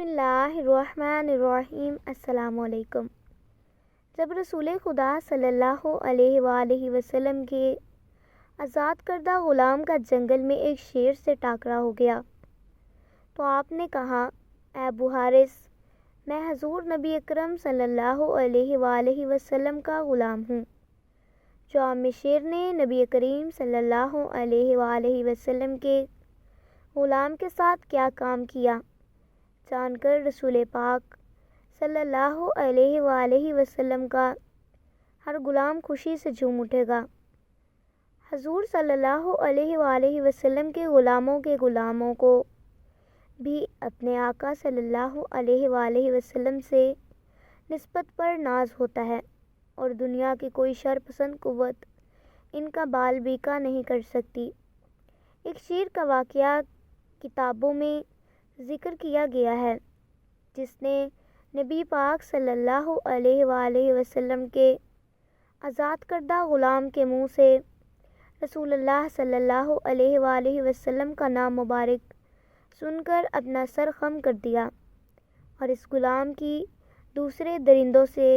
بسم اللہ الرحمن الرحیم۔ السلام علیکم۔ جب رسول خدا صلی اللہ علیہ وآلہ وسلم کے آزاد کردہ غلام کا جنگل میں ایک شیر سے ٹاکرا ہو گیا تو آپ نے کہا، اے ابو حارث، میں حضور نبی اکرم صلی اللہ علیہ وآلہ وسلم کا غلام ہوں۔ جواب میں شیر نے نبی کریم صلی اللہ علیہ وآلہ وسلم کے غلام کے ساتھ کیا کام کیا جان کر رسول پاک صلی اللہ علیہ وآلہ وسلم کا ہر غلام خوشی سے جھوم اٹھے گا۔ حضور صلی اللہ علیہ وآلہ وسلم کے غلاموں کو بھی اپنے آقا صلی اللہ علیہ وآلہ وسلم سے نسبت پر ناز ہوتا ہے، اور دنیا کی کوئی شر پسند قوت ان کا بال بیکا نہیں کر سکتی۔ ایک شیر کا واقعہ کتابوں میں ذکر کیا گیا ہے جس نے نبی پاک صلی اللہ علیہ وآلہ وسلم کے آزاد کردہ غلام کے منہ سے رسول اللہ صلی اللہ علیہ وآلہ وسلم کا نام مبارک سن کر اپنا سر خم کر دیا، اور اس غلام کی دوسرے درندوں سے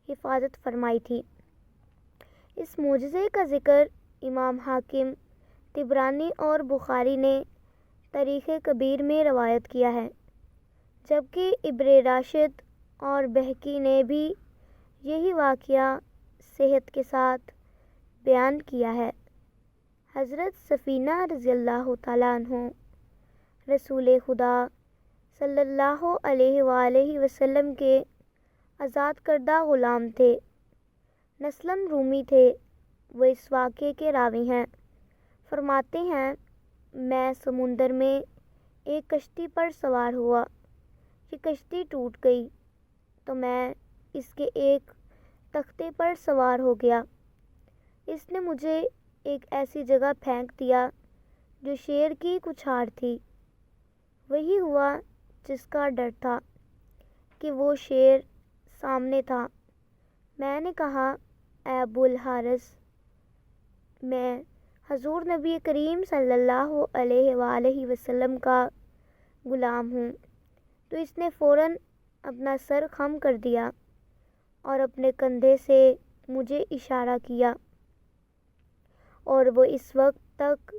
حفاظت فرمائی تھی۔ اس معجزے کا ذکر امام حاکم، طبرانی اور بخاری نے تاریخ کبیر میں روایت کیا ہے، جبکہ ابن راشد اور بہقی نے بھی یہی واقعہ صحت کے ساتھ بیان کیا ہے۔ حضرت سفینہ رضی اللہ تعالیٰ عنہ رسول خدا صلی اللہ علیہ وآلہ وسلم کے آزاد کردہ غلام تھے، نسلاً رومی تھے۔ وہ اس واقعے کے راوی ہیں۔ فرماتے ہیں، میں سمندر میں ایک کشتی پر سوار ہوا، یہ کشتی ٹوٹ گئی تو میں اس کے ایک تختے پر سوار ہو گیا۔ اس نے مجھے ایک ایسی جگہ پھینک دیا جو شیر کی کچھار تھی۔ وہی ہوا جس کا ڈر تھا کہ وہ شیر سامنے تھا۔ میں نے کہا، اے ابو الحارث، میں حضور نبی کریم صلی اللہ علیہ وآلہ وسلم کا غلام ہوں۔ تو اس نے فوراً اپنا سر خم کر دیا اور اپنے کندھے سے مجھے اشارہ کیا، اور وہ اس وقت تک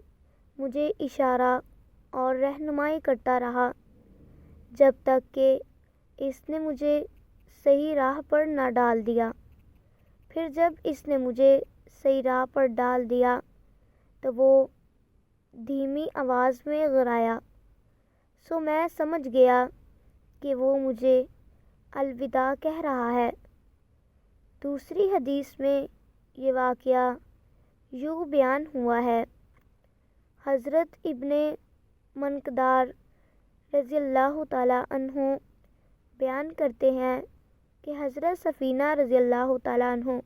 مجھے اشارہ اور رہنمائی کرتا رہا جب تک کہ اس نے مجھے صحیح راہ پر نہ ڈال دیا۔ پھر جب اس نے مجھے صحیح راہ پر ڈال دیا تو وہ دھیمی آواز میں غرایا، سو میں سمجھ گیا کہ وہ مجھے الوداع کہہ رہا ہے۔ دوسری حدیث میں یہ واقعہ یوں بیان ہوا ہے۔ حضرت ابن منقدار رضی اللہ تعالیٰ عنہ بیان کرتے ہیں کہ حضرت سفینہ رضی اللہ تعالیٰ عنہ،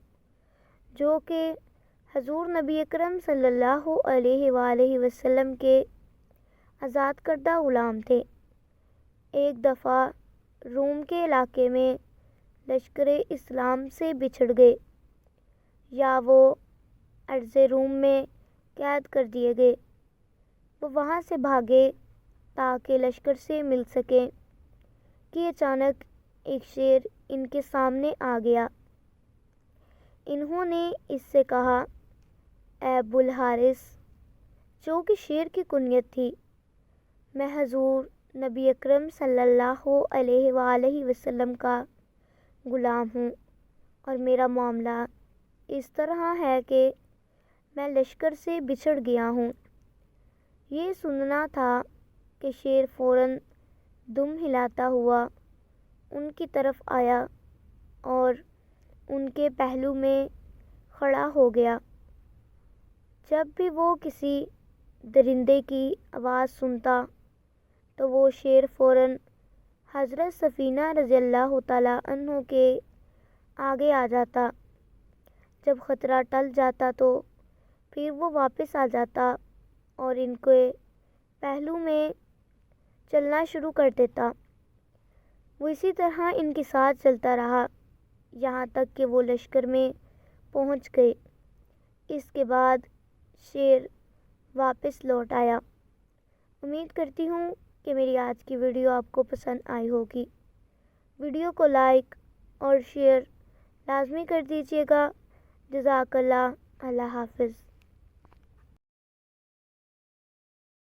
جو کہ حضور نبی اکرم صلی اللہ علیہ وآلہ وسلم کے آزاد کردہ غلام تھے، ایک دفعہ روم کے علاقے میں لشکر اسلام سے بچھڑ گئے، یا وہ ارض روم میں قید کر دیے گئے۔ وہ وہاں سے بھاگے تاکہ لشکر سے مل سکیں کہ اچانک ایک شیر ان کے سامنے آ گیا۔ انہوں نے اس سے کہا، اے ابو الحارث، جو کہ شیر کی کنیت تھی، میں حضور نبی اکرم صلی اللہ علیہ وآلہ وسلم کا غلام ہوں، اور میرا معاملہ اس طرح ہے کہ میں لشکر سے بچھڑ گیا ہوں۔ یہ سننا تھا کہ شیر فوراً دم ہلاتا ہوا ان کی طرف آیا اور ان کے پہلو میں کھڑا ہو گیا۔ جب بھی وہ کسی درندے کی آواز سنتا تو وہ شیر فوراً حضرت سفینہ رضی اللہ تعالیٰ عنہ کے آگے آ جاتا۔ جب خطرہ ٹل جاتا تو پھر وہ واپس آ جاتا اور ان کے پہلو میں چلنا شروع کر دیتا۔ وہ اسی طرح ان کے ساتھ چلتا رہا یہاں تک کہ وہ لشکر میں پہنچ گئے۔ اس کے بعد شیر واپس لوٹ آیا۔ امید کرتی ہوں کہ میری آج کی ویڈیو آپ کو پسند آئی ہوگی۔ ویڈیو کو لائک اور شیئر لازمی کر دیجیے گا۔ جزاک اللہ۔ اللہ حافظ۔